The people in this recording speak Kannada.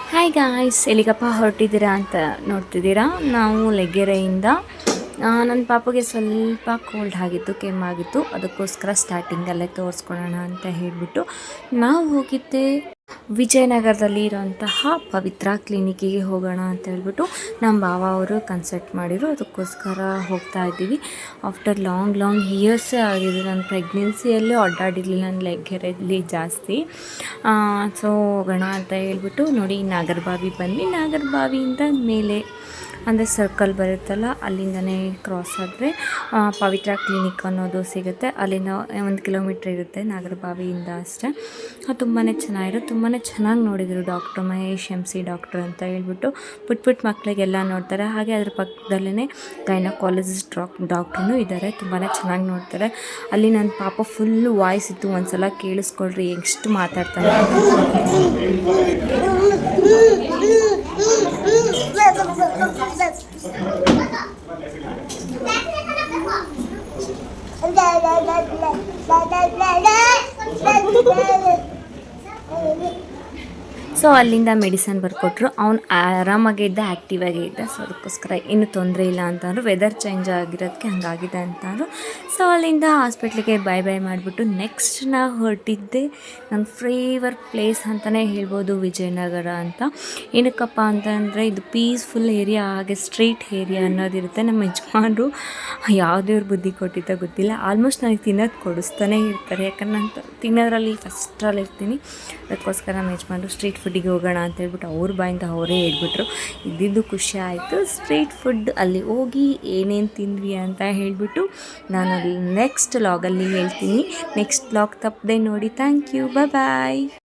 ಹಾಯ್ ಗಾಯ್ಸ್, ಎಲ್ಲಿಗಪ್ಪ ಹೊರಟಿದ್ದೀರಾ ಅಂತ ನೋಡ್ತಿದ್ದೀರಾ. ನಾವು ಲೆಗ್ಗೆರೆಯಿಂದ ನನ್ನ ಪಾಪಗೆ ಸ್ವಲ್ಪ ಕೋಲ್ಡ್ ಆಗಿತ್ತು, ಕೆಮ್ಮಾಗಿತ್ತು. ಅದಕ್ಕೋಸ್ಕರ ಸ್ಟಾರ್ಟಿಂಗಲ್ಲೇ ತೋರಿಸ್ಕೊಳ್ಳೋಣ ಅಂತ ಹೇಳಿಬಿಟ್ಟು ನಾವು ಹೋಗಿದ್ದೆ ವಿಜಯನಗರದಲ್ಲಿ ಇರೋಂತಹ ಪವಿತ್ರ ಕ್ಲಿನಿಕ್ಕಿಗೆ ಹೋಗೋಣ ಅಂತ ಹೇಳ್ಬಿಟ್ಟು ನಮ್ಮ ಭಾವ ಅವರು ಕನ್ಸಲ್ಟ್ ಮಾಡಿದರು. ಅದಕ್ಕೋಸ್ಕರ ಹೋಗ್ತಾ ಇದ್ದೀವಿ. ಆಫ್ಟರ್ ಲಾಂಗ್ ಇಯರ್ಸೇ ಆಗಿದೆ. ನಾನು ಪ್ರೆಗ್ನೆನ್ಸಿಯಲ್ಲೂ ಅಡ್ಡಾಡಿರಲಿಲ್ಲ, ನನ್ನ ಲೆಗ್ಗೆರೆಯಲ್ಲಿ ಜಾಸ್ತಿ. ಸೊ ಹೋಗೋಣ ಅಂತ ಹೇಳ್ಬಿಟ್ಟು ನೋಡಿ, ನಾಗರಬಾವಿ ಬನ್ನಿ. ನಾಗರಬಾವಿಯಿಂದ ಮೇಲೆ ಅಂದರೆ ಸರ್ಕಲ್ ಬರುತ್ತಲ್ಲ, ಅಲ್ಲಿಂದನೇ ಕ್ರಾಸ್ ಆದರೆ ಪವಿತ್ರ ಕ್ಲಿನಿಕ್ ಅನ್ನೋದು ಸಿಗುತ್ತೆ. ಅಲ್ಲಿಂದ 1 ಕಿಲೋಮೀಟ್ರ್ ಇರುತ್ತೆ ನಾಗರಬಾವಿಯಿಂದ ಅಷ್ಟೇ. ತುಂಬಾ ಚೆನ್ನಾಗಿರುತ್ತೆ, ತುಂಬಾ ಚೆನ್ನಾಗಿ ನೋಡಿದರು ಡಾಕ್ಟ್ರು. ಮಹೇಶ್ MC ಡಾಕ್ಟ್ರು ಅಂತ ಹೇಳ್ಬಿಟ್ಟು ಪುಟ್ಟ ಮಕ್ಕಳಿಗೆಲ್ಲ ನೋಡ್ತಾರೆ. ಹಾಗೆ ಅದ್ರ ಪಕ್ಕದಲ್ಲೇ ಗೈನಕಾಲಜಿಸ್ಟ್ ಡಾಕ್ಟ್ರೂ ಇದ್ದಾರೆ, ತುಂಬಾ ಚೆನ್ನಾಗಿ ನೋಡ್ತಾರೆ. ಅಲ್ಲಿ ನನ್ನ ಪಾಪ ಫುಲ್ಲು ವಾಯ್ಸ್ ಇತ್ತು, ಒಂದು ಸಲ ಕೇಳಿಸ್ಕೊಳ್ರಿ ಎಷ್ಟು ಮಾತಾಡ್ತಾರೆ. ಸೊ ಅಲ್ಲಿಂದ ಮೆಡಿಸನ್ ಬರ್ಕೊಟ್ರು. ಅವ್ನು ಆರಾಮಾಗೇ ಇದ್ದ, ಆ್ಯಕ್ಟಿವಾಗೇ ಇದ್ದ. ಸೊ ಅದಕ್ಕೋಸ್ಕರ ಇನ್ನೂ ತೊಂದರೆ ಇಲ್ಲ ಅಂತಂದರು. ವೆದರ್ ಚೇಂಜ್ ಆಗಿರೋದಕ್ಕೆ ಹಂಗಾಗಿದೆ ಅಂತಂದರು. ಸೊ ಅಲ್ಲಿಂದ ಹಾಸ್ಪಿಟ್ಲಿಗೆ ಬೈ ಮಾಡಿಬಿಟ್ಟು ನೆಕ್ಸ್ಟ್ ನಾವು ಹೊರಟಿದ್ದೆ ನನ್ನ ಫೇವರ್ ಪ್ಲೇಸ್ ಅಂತಲೇ ಹೇಳ್ಬೋದು, ವಿಜಯನಗರ ಅಂತ. ಏನಕ್ಕಪ್ಪ ಅಂತಂದರೆ ಇದು ಪೀಸ್ಫುಲ್ ಏರಿಯಾ, ಹಾಗೆ ಸ್ಟ್ರೀಟ್ ಏರಿಯಾ ಅನ್ನೋದಿರುತ್ತೆ. ನಮ್ಮ ಯಜಮಾನರು ಯಾವುದೇವ್ರ ಬುದ್ಧಿ ಕೊಟ್ಟಿದ್ದ ಗೊತ್ತಿಲ್ಲ, ಆಲ್ಮೋಸ್ಟ್ ನನಗೆ ತಿನ್ನೋದು ಕೊಡಿಸ್ತಾನೆ ಇರ್ತಾರೆ. ಯಾಕಂದ್ರೆ ನಾನು ತಿನ್ನೋದ್ರಲ್ಲಿ ಫಸ್ಟ್ರಲ್ಲಿ ಇರ್ತೀನಿ. ಅದಕ್ಕೋಸ್ಕರ ನಮ್ಮ ಯಜಮಾನರು ಸ್ಟ್ರೀಟ್ ಫುಡ್ಡಿಗೆ ಹೋಗೋಣ ಅಂತ ಹೇಳ್ಬಿಟ್ಟು ಅವ್ರ ಬಾಯಿಂದ ಅವರೇ ಹೇಳ್ಬಿಟ್ರು. ಇದ್ದಿದ್ದು ಖುಷಿ ಆಯಿತು. ಸ್ಟ್ರೀಟ್ ಫುಡ್ ಅಲ್ಲಿ ಹೋಗಿ ಏನೇನು ತಿಂದ್ವಿ ಅಂತ ಹೇಳಿಬಿಟ್ಟು ನಾನು ಅಲ್ಲಿ ನೆಕ್ಸ್ಟ್ ಲಾಗಲ್ಲಿ ಹೇಳ್ತೀನಿ. ನೆಕ್ಸ್ಟ್ ಲಾಗ್ ತಪ್ಪದೆ ನೋಡಿ. Thank you, bye.